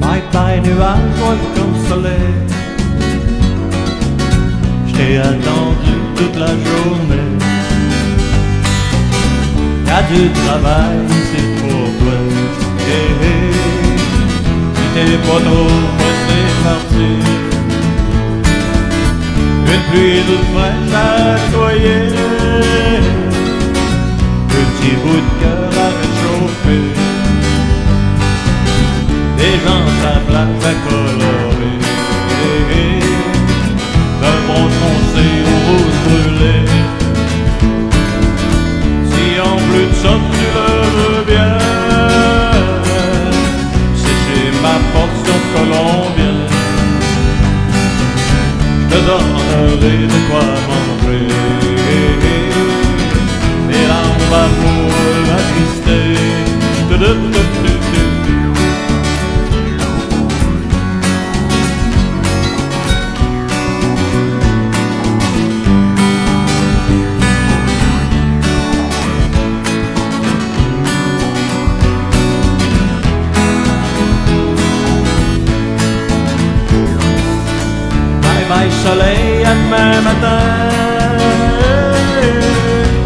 Bye bye nuages, volcan solaire, je t'ai attendu toute la journée. Y'a du travail, c'est pour toi. Hey, hey. Si t'es pas trop pressé de partir, une pluie toute fraîche à choyer, petit bout de cœur à réchauffer, des gens à place à colorer, d'un bon foncé au rose brûlé. Si en plus de ça tu le veux bien, c'est chez ma portion colombienne, je te donnerai de quoi manger, des larmes d'amour attristées. Bye soleil, à demain matin,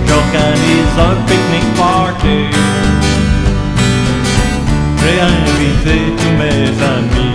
j'organise un pique-nique party. J'ai invité tous mes amis.